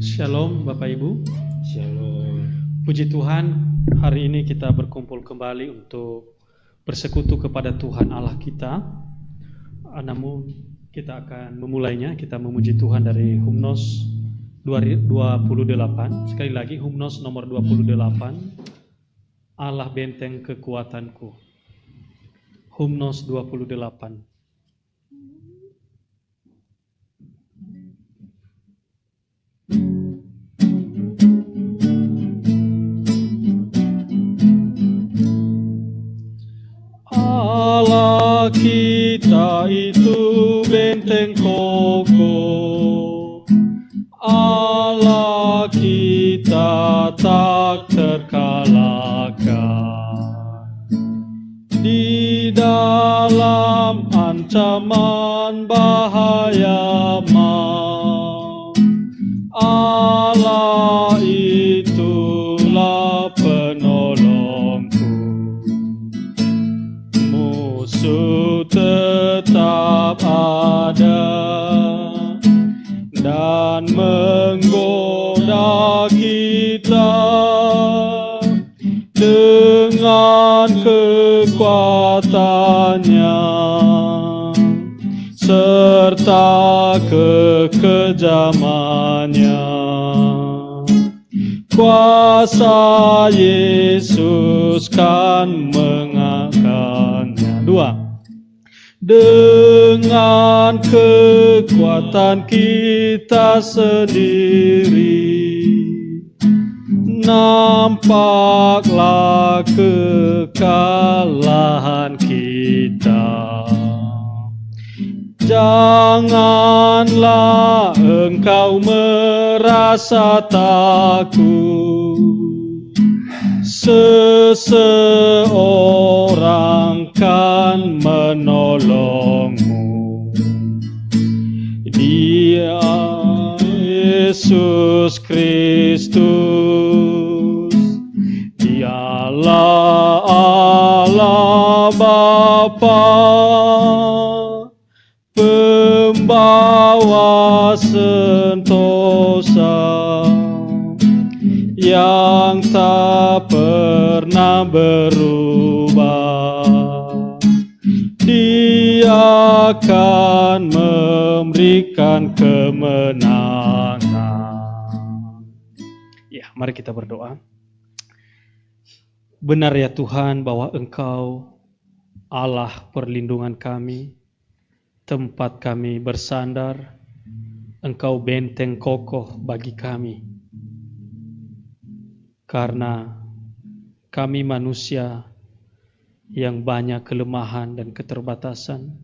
Shalom Bapak Ibu. Shalom. Puji Tuhan, hari ini kita berkumpul kembali untuk bersekutu kepada Tuhan Allah kita. Namun kita akan memulainya, kita memuji Tuhan dari Humnos 28. Sekali lagi Humnos nomor 28. Allah benteng kekuatanku. Humnos 28. Allah kita itu benteng kokoh, Allah kita tak terkalahkan. Di dalam ancaman bahaya Allah itulah penolongku. Musuh tetap ada dan menggoda kita dengan kekuatannya serta kekejamannya. Kuasa Yesus kan mengangkatnya. 2. Dengan kekuatan kita sendiri nampaklah kekalahan kita. Janganlah engkau merasa takut. Seseorang kan menolongmu. Dia Yesus Kristus. Dialah Allah Bapa, pembawa sentosa yang tak pernah berubah. Dia akan memberikan kemenangan. Ya, mari kita berdoa. Benar ya Tuhan bahwa Engkau Allah perlindungan kami, tempat kami bersandar. Engkau benteng kokoh bagi kami. Karena kami manusia yang banyak kelemahan dan keterbatasan,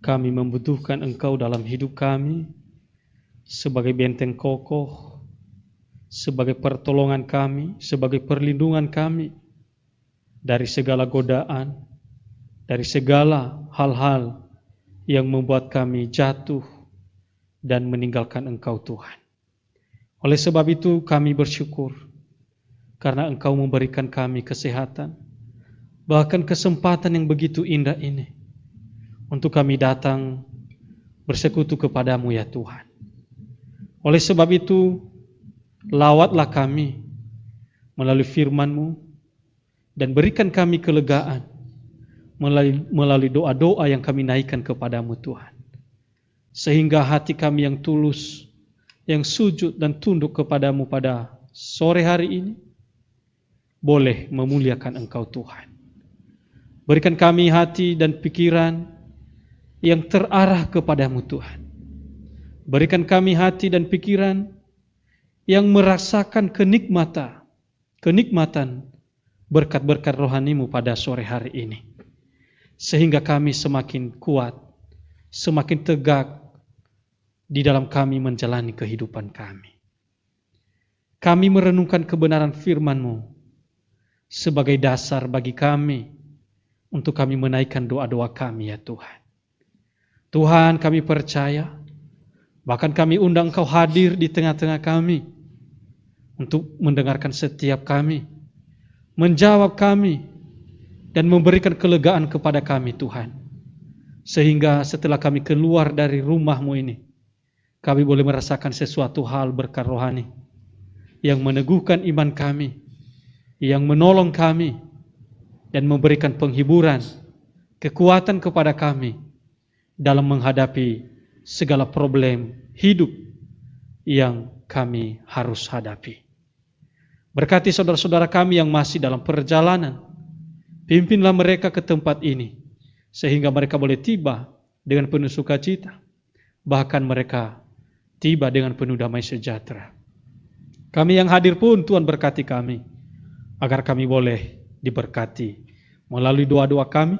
kami membutuhkan Engkau dalam hidup kami sebagai benteng kokoh, sebagai pertolongan kami, sebagai perlindungan kami dari segala godaan, dari segala hal-hal yang membuat kami jatuh dan meninggalkan Engkau Tuhan. Oleh sebab itu kami bersyukur karena Engkau memberikan kami kesehatan, bahkan kesempatan yang begitu indah ini untuk kami datang bersekutu kepadamu ya Tuhan. Oleh sebab itu, lawatlah kami melalui firman-Mu dan berikan kami kelegaan melalui doa-doa yang kami naikkan kepadamu Tuhan. Sehingga hati kami yang tulus, yang sujud dan tunduk kepadamu pada sore hari ini, boleh memuliakan Engkau Tuhan. Berikan kami hati dan pikiran yang terarah kepadamu Tuhan. Berikan kami hati dan pikiran yang merasakan kenikmatan berkat-berkat rohani-Mu pada sore hari ini. Sehingga kami semakin kuat, semakin tegak di dalam kami menjalani kehidupan kami. Kami merenungkan kebenaran firman-Mu sebagai dasar bagi kami untuk kami menaikkan doa-doa kami ya Tuhan. Tuhan, kami percaya, bahkan kami undang Engkau hadir di tengah-tengah kami untuk mendengarkan setiap kami, menjawab kami, dan memberikan kelegaan kepada kami Tuhan. Sehingga setelah kami keluar dari rumah-Mu ini, kami boleh merasakan sesuatu hal berkat rohani yang meneguhkan iman kami, yang menolong kami dan memberikan penghiburan, kekuatan kepada kami dalam menghadapi segala problem hidup yang kami harus hadapi. Berkati saudara-saudara kami yang masih dalam perjalanan, pimpinlah mereka ke tempat ini, sehingga mereka boleh tiba dengan penuh sukacita, bahkan mereka tiba dengan penuh damai sejahtera. Kami yang hadir pun Tuhan berkati kami, agar kami boleh diberkati melalui doa-doa kami,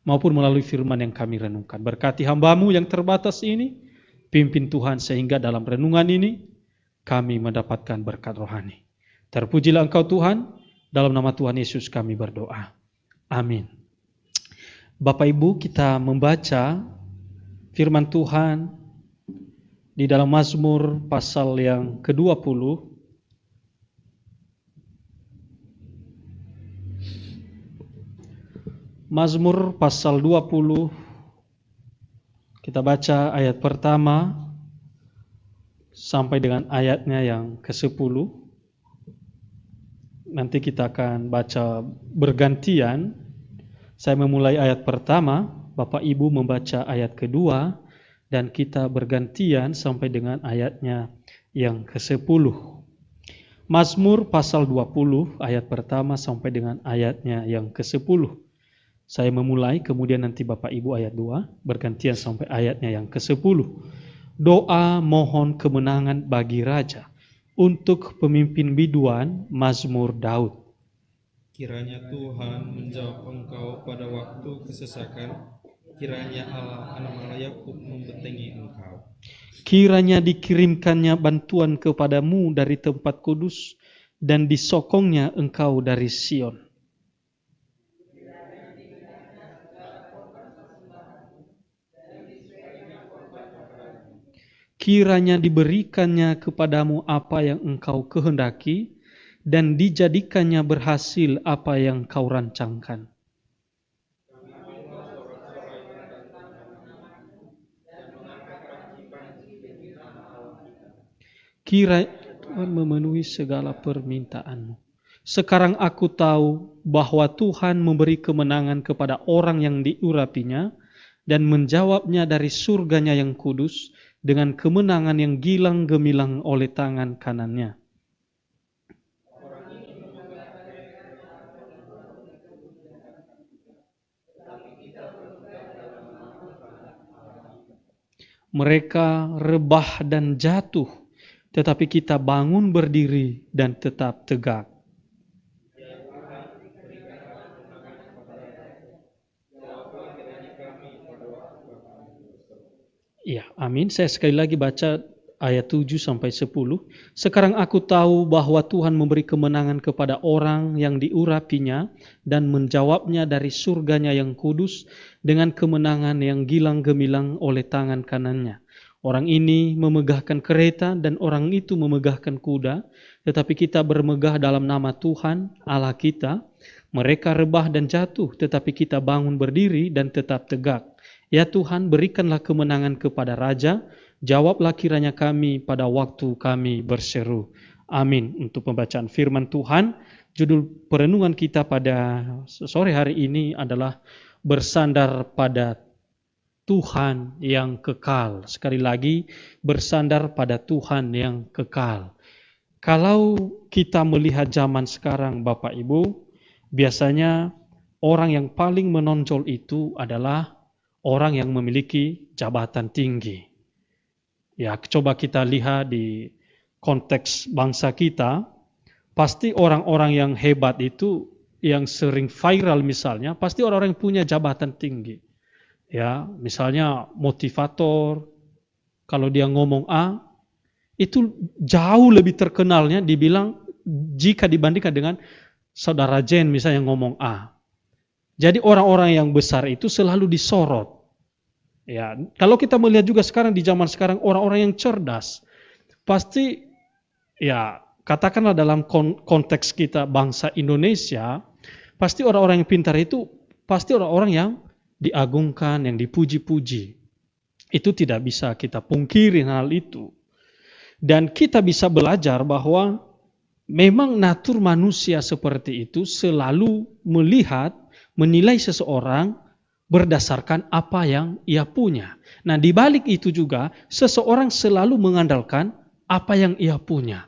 maupun melalui firman yang kami renungkan. Berkati hamba-Mu yang terbatas ini, pimpin Tuhan sehingga dalam renungan ini, kami mendapatkan berkat rohani. Terpujilah Engkau Tuhan, dalam nama Tuhan Yesus kami berdoa. Amin. Bapak Ibu, kita membaca firman Tuhan di dalam Mazmur pasal yang ke-20. Mazmur pasal 20, kita baca ayat pertama sampai dengan ayatnya yang ke-10. Nanti kita akan baca bergantian. Saya memulai ayat pertama, Bapak Ibu membaca ayat kedua, dan kita bergantian sampai dengan ayatnya yang ke-10. Mazmur pasal 20 ayat pertama sampai dengan ayatnya yang ke-10. Saya memulai, kemudian nanti Bapak Ibu ayat 2, bergantian sampai ayatnya yang ke-10. Doa mohon kemenangan bagi Raja, untuk pemimpin biduan Mazmur Daud. Kiranya Tuhan menjawab engkau pada waktu kesesakan, kiranya Allah anak Yakub membentengi engkau. Kiranya dikirimkannya bantuan kepadamu dari tempat kudus, dan disokongnya engkau dari Sion. Kiranya diberikannya kepadamu apa yang engkau kehendaki, dan dijadikannya berhasil apa yang kau rancangkan. Kiranya Tuhan memenuhi segala permintaanmu. Sekarang aku tahu bahwa Tuhan memberi kemenangan kepada orang yang diurapinya, dan menjawabnya dari surganya yang kudus, dengan kemenangan yang gilang gemilang oleh tangan kanannya. Mereka rebah dan jatuh, tetapi kita bangun berdiri dan tetap tegak. Ya, amin. Saya sekali lagi baca ayat 7 sampai 10. Sekarang aku tahu bahwa Tuhan memberi kemenangan kepada orang yang diurapinya, dan menjawabnya dari surganya yang kudus dengan kemenangan yang gilang gemilang oleh tangan kanannya. Orang ini memegahkan kereta dan orang itu memegahkan kuda, tetapi kita bermegah dalam nama Tuhan Allah kita. Mereka rebah dan jatuh, tetapi kita bangun berdiri dan tetap tegak. Ya Tuhan, berikanlah kemenangan kepada Raja, jawablah kiranya kami pada waktu kami berseru. Amin. Untuk pembacaan firman Tuhan, judul perenungan kita pada sore hari ini adalah bersandar pada Tuhan yang kekal. Sekali lagi, bersandar pada Tuhan yang kekal. Kalau kita melihat zaman sekarang, Bapak Ibu, biasanya orang yang paling menonjol itu adalah orang yang memiliki jabatan tinggi. Ya, coba kita lihat di konteks bangsa kita, pasti orang-orang yang hebat itu, yang sering viral misalnya, pasti orang-orang yang punya jabatan tinggi. Ya, misalnya motivator, kalau dia ngomong A, itu jauh lebih terkenalnya dibilang jika dibandingkan dengan saudara Jen misalnya ngomong A. Jadi orang-orang yang besar itu selalu disorot. Ya, kalau kita melihat juga sekarang di zaman sekarang orang-orang yang cerdas, pasti ya katakanlah dalam konteks kita bangsa Indonesia, pasti orang-orang yang pintar itu pasti orang-orang yang diagungkan, yang dipuji-puji. Itu tidak bisa kita pungkiri hal itu. Dan kita bisa belajar bahwa memang natur manusia seperti itu selalu melihat, menilai seseorang berdasarkan apa yang ia punya. Nah, di balik itu juga seseorang selalu mengandalkan apa yang ia punya.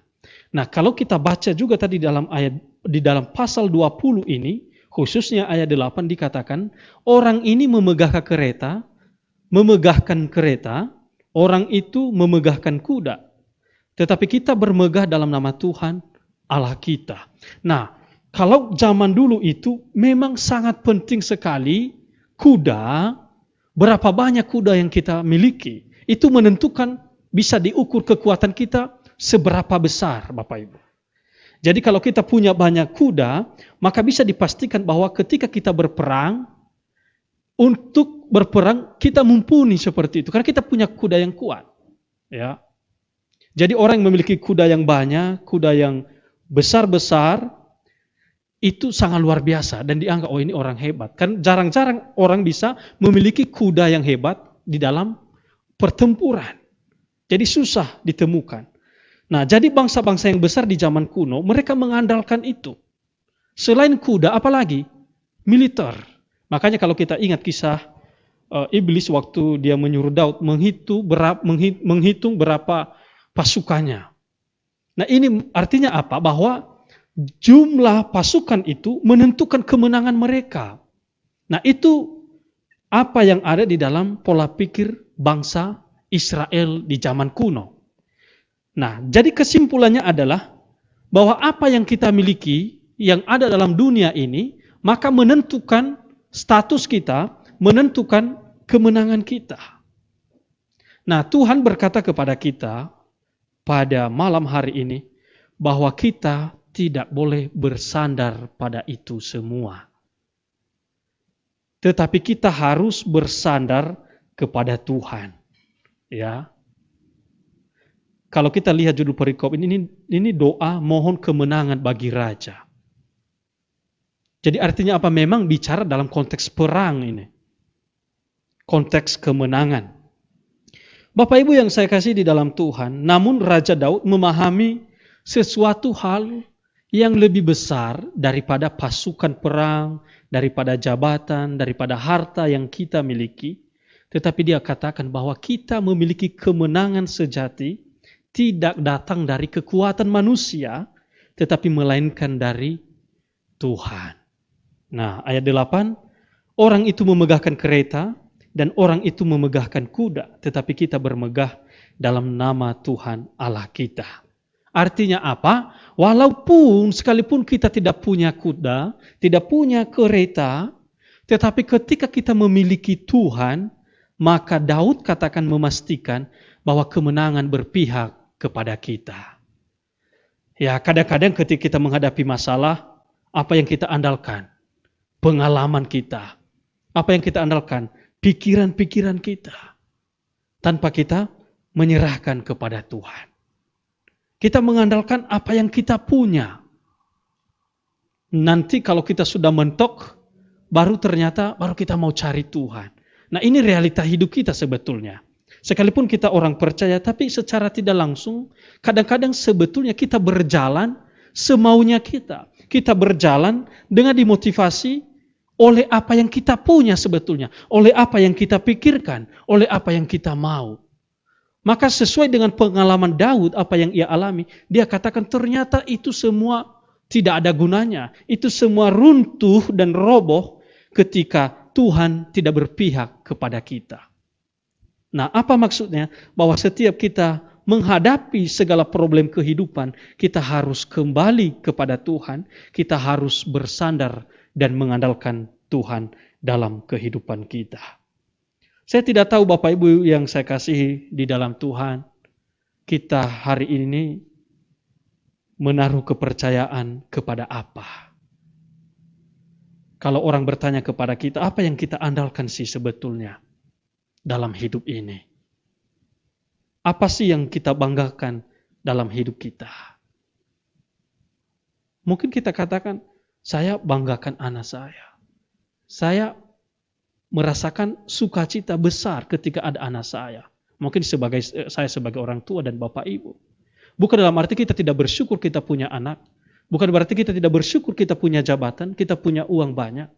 Nah, kalau kita baca juga tadi dalam ayat di dalam pasal 20 ini, khususnya ayat 8 dikatakan, orang ini memegahkan kereta, orang itu memegahkan kuda. Tetapi kita bermegah dalam nama Tuhan Allah kita. Nah, kalau zaman dulu itu memang sangat penting sekali kuda, berapa banyak kuda yang kita miliki. Itu menentukan, bisa diukur kekuatan kita seberapa besar, Bapak Ibu. Jadi kalau kita punya banyak kuda, maka bisa dipastikan bahwa ketika kita berperang, untuk berperang kita mumpuni seperti itu. Karena kita punya kuda yang kuat. Ya. Jadi orang yang memiliki kuda yang banyak, kuda yang besar-besar, itu sangat luar biasa dan dianggap, oh ini orang hebat. Kan jarang-jarang orang bisa memiliki kuda yang hebat di dalam pertempuran. Jadi susah ditemukan. Nah, jadi bangsa-bangsa yang besar di zaman kuno, mereka mengandalkan itu. Selain kuda, apalagi? Militer. Makanya kalau kita ingat kisah iblis waktu dia menyuruh Daud menghitung berapa pasukannya. Nah, ini artinya apa? Bahwa jumlah pasukan itu menentukan kemenangan mereka. Nah, itu apa yang ada di dalam pola pikir bangsa Israel di zaman kuno. Nah, jadi kesimpulannya adalah bahwa apa yang kita miliki, yang ada dalam dunia ini, maka menentukan status kita, menentukan kemenangan kita. Nah, Tuhan berkata kepada kita pada malam hari ini, bahwa kita tidak boleh bersandar pada itu semua. Tetapi kita harus bersandar kepada Tuhan. Ya. Kalau kita lihat judul perikop ini doa mohon kemenangan bagi raja. Jadi artinya apa? Memang bicara dalam konteks perang ini. Konteks kemenangan. Bapak Ibu yang saya kasih di dalam Tuhan, namun Raja Daud memahami sesuatu hal yang lebih besar daripada pasukan perang, daripada jabatan, daripada harta yang kita miliki. Tetapi dia katakan bahwa kita memiliki kemenangan sejati tidak datang dari kekuatan manusia, tetapi melainkan dari Tuhan. Nah, ayat 8, orang itu memegahkan kereta dan orang itu memegahkan kuda, tetapi kita bermegah dalam nama Tuhan Allah kita. Artinya apa? Walaupun sekalipun kita tidak punya kuda, tidak punya kereta, tetapi ketika kita memiliki Tuhan, maka Daud katakan memastikan bahwa kemenangan berpihak kepada kita. Ya, kadang-kadang ketika kita menghadapi masalah, apa yang kita andalkan? Pengalaman kita. Apa yang kita andalkan? Pikiran-pikiran kita. Tanpa kita menyerahkan kepada Tuhan. Kita mengandalkan apa yang kita punya. Nanti kalau kita sudah mentok, baru kita mau cari Tuhan. Nah, ini realita hidup kita sebetulnya. Sekalipun kita orang percaya, tapi secara tidak langsung, kadang-kadang sebetulnya kita berjalan semaunya kita. Kita berjalan dengan dimotivasi oleh apa yang kita punya sebetulnya, oleh apa yang kita pikirkan, oleh apa yang kita mau. Maka sesuai dengan pengalaman Daud, apa yang ia alami, dia katakan ternyata itu semua tidak ada gunanya. Itu semua runtuh dan roboh ketika Tuhan tidak berpihak kepada kita. Nah, apa maksudnya? Bahwa setiap kita menghadapi segala problem kehidupan, kita harus kembali kepada Tuhan, kita harus bersandar dan mengandalkan Tuhan dalam kehidupan kita. Saya tidak tahu Bapak Ibu yang saya kasihi di dalam Tuhan, kita hari ini menaruh kepercayaan kepada apa? Kalau orang bertanya kepada kita, apa yang kita andalkan sih sebetulnya dalam hidup ini? Apa sih yang kita banggakan dalam hidup kita? Mungkin kita katakan, saya banggakan anak saya. Saya merasakan sukacita besar ketika ada anak saya. Mungkin saya sebagai orang tua dan bapak ibu. Bukan dalam arti kita tidak bersyukur kita punya anak. Bukan berarti kita tidak bersyukur kita punya jabatan, kita punya uang banyak.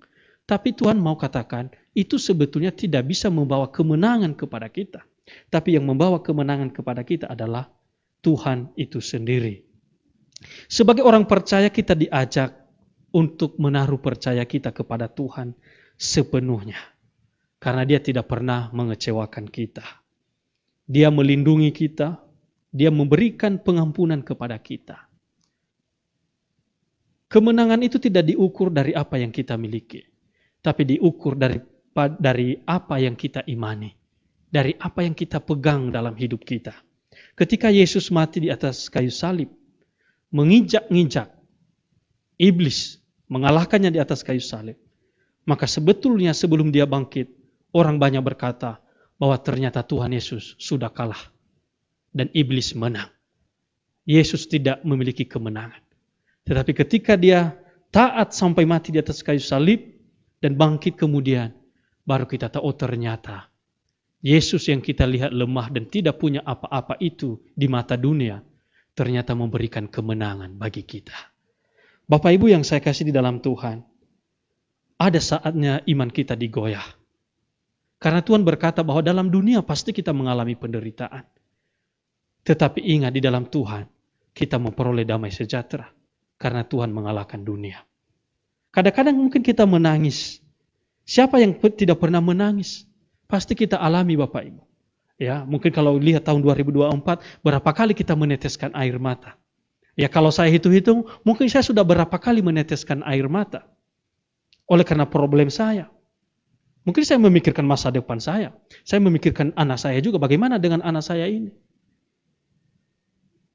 Tapi Tuhan mau katakan, itu sebetulnya tidak bisa membawa kemenangan kepada kita. Tapi yang membawa kemenangan kepada kita adalah Tuhan itu sendiri. Sebagai orang percaya kita diajak untuk menaruh percaya kita kepada Tuhan sepenuhnya. Karena Dia tidak pernah mengecewakan kita. Dia melindungi kita, Dia memberikan pengampunan kepada kita. Kemenangan itu tidak diukur dari apa yang kita miliki, tapi diukur dari apa yang kita imani, dari apa yang kita pegang dalam hidup kita. Ketika Yesus mati di atas kayu salib, menginjak-injak iblis, mengalahkannya di atas kayu salib, maka sebetulnya sebelum Dia bangkit, orang banyak berkata bahwa ternyata Tuhan Yesus sudah kalah dan iblis menang. Yesus tidak memiliki kemenangan. Tetapi ketika Dia taat sampai mati di atas kayu salib dan bangkit kemudian, baru kita tahu ternyata Yesus yang kita lihat lemah dan tidak punya apa-apa itu di mata dunia, ternyata memberikan kemenangan bagi kita. Bapak Ibu yang saya kasih di dalam Tuhan, ada saatnya iman kita digoyah. Karena Tuhan berkata bahwa dalam dunia pasti kita mengalami penderitaan. Tetapi ingat, di dalam Tuhan kita memperoleh damai sejahtera. Karena Tuhan mengalahkan dunia. Kadang-kadang mungkin kita menangis. Siapa yang tidak pernah menangis? Pasti kita alami Bapak Ibu. Ya, mungkin kalau lihat tahun 2024, berapa kali kita meneteskan air mata. Ya, kalau saya hitung-hitung, mungkin saya sudah berapa kali meneteskan air mata. Oleh karena problem saya. Mungkin saya memikirkan masa depan saya. Saya memikirkan anak saya juga, bagaimana dengan anak saya ini.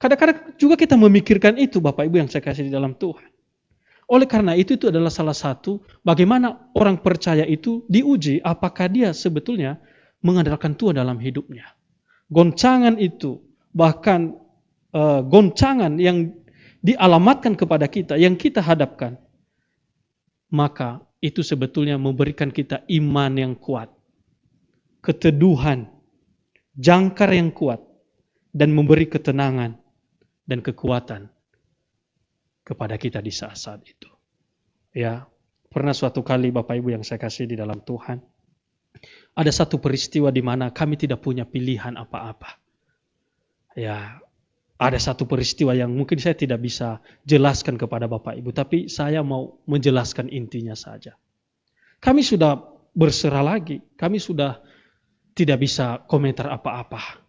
Kadang-kadang juga kita memikirkan itu Bapak Ibu yang saya kasih di dalam Tuhan. Oleh karena itu adalah salah satu bagaimana orang percaya itu diuji apakah dia sebetulnya mengandalkan Tuhan dalam hidupnya. Goncangan itu, bahkan goncangan yang dialamatkan kepada kita, yang kita hadapkan, maka itu sebetulnya memberikan kita iman yang kuat, keteduhan, jangkar yang kuat, dan memberi ketenangan dan kekuatan kepada kita di saat-saat itu. Ya, pernah suatu kali Bapak Ibu yang saya kasih di dalam Tuhan, ada satu peristiwa di mana kami tidak punya pilihan apa-apa. Ya, ada satu peristiwa yang mungkin saya tidak bisa jelaskan kepada Bapak Ibu, tapi saya mau menjelaskan intinya saja. Kami sudah berserah lagi, kami sudah tidak bisa komentar apa-apa.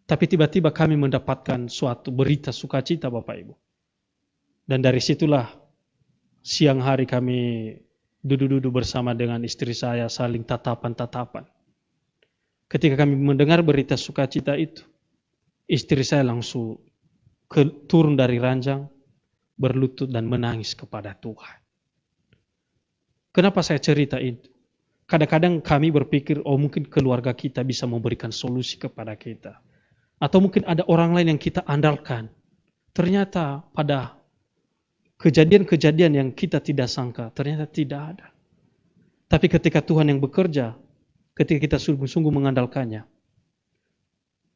Tapi tiba-tiba kami mendapatkan suatu berita sukacita Bapak Ibu. Dan dari situlah siang hari kami duduk-duduk bersama dengan istri saya saling tatapan-tatapan. Ketika kami mendengar berita sukacita itu, istri saya langsung turun dari ranjang, berlutut dan menangis kepada Tuhan. Kenapa saya cerita itu? Kadang-kadang kami berpikir, oh mungkin keluarga kita bisa memberikan solusi kepada kita. Atau mungkin ada orang lain yang kita andalkan. Ternyata pada kejadian-kejadian yang kita tidak sangka, ternyata tidak ada. Tapi ketika Tuhan yang bekerja, ketika kita sungguh-sungguh mengandalkannya,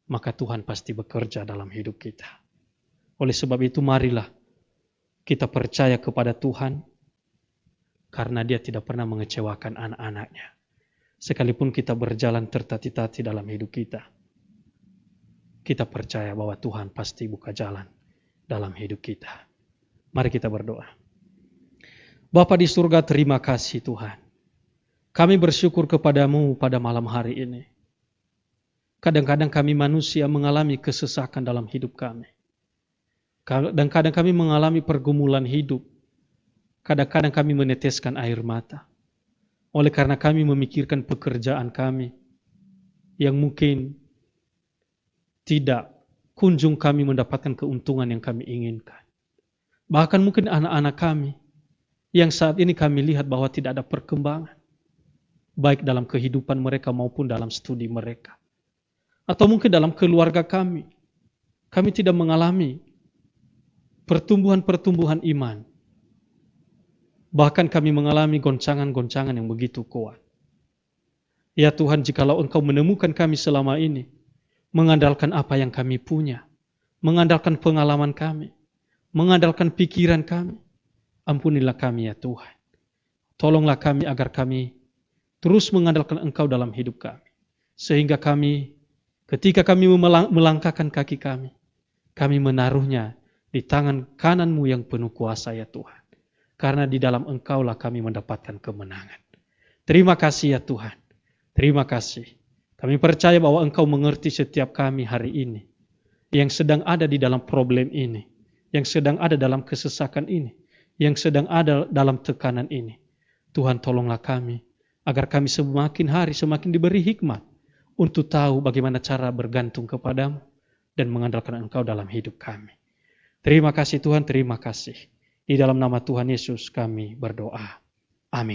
maka Tuhan pasti bekerja dalam hidup kita. Oleh sebab itu marilah kita percaya kepada Tuhan, karena Dia tidak pernah mengecewakan anak-anaknya. Sekalipun kita berjalan tertati-tati dalam hidup kita, kita percaya bahwa Tuhan pasti buka jalan dalam hidup kita. Mari kita berdoa. Bapa di surga, terima kasih Tuhan. Kami bersyukur kepadamu pada malam hari ini. Kadang-kadang kami manusia mengalami kesesakan dalam hidup kami. Kadang-kadang kami mengalami pergumulan hidup. Kadang-kadang kami meneteskan air mata. Oleh karena kami memikirkan pekerjaan kami yang mungkin tidak kunjung kami mendapatkan keuntungan yang kami inginkan. Bahkan mungkin anak-anak kami yang saat ini kami lihat bahwa tidak ada perkembangan, baik dalam kehidupan mereka maupun dalam studi mereka. Atau mungkin dalam keluarga kami tidak mengalami pertumbuhan-pertumbuhan iman. Bahkan kami mengalami goncangan-goncangan yang begitu kuat. Ya Tuhan, jikalau Engkau menemukan kami selama ini, mengandalkan apa yang kami punya, mengandalkan pengalaman kami, mengandalkan pikiran kami, ampunilah kami ya Tuhan. Tolonglah kami agar kami terus mengandalkan Engkau dalam hidup kami. Sehingga kami, ketika kami melangkahkan kaki kami menaruhnya di tangan kanan-Mu yang penuh kuasa ya Tuhan. Karena di dalam Engkaulah kami mendapatkan kemenangan. Terima kasih ya Tuhan. Terima kasih. Kami percaya bahwa Engkau mengerti setiap kami hari ini. Yang sedang ada di dalam problem ini. Yang sedang ada dalam kesesakan ini. Yang sedang ada dalam tekanan ini. Tuhan tolonglah kami. Agar kami semakin hari semakin diberi hikmat. Untuk tahu bagaimana cara bergantung kepadamu. Dan mengandalkan Engkau dalam hidup kami. Terima kasih Tuhan, terima kasih. Di dalam nama Tuhan Yesus kami berdoa. Amin.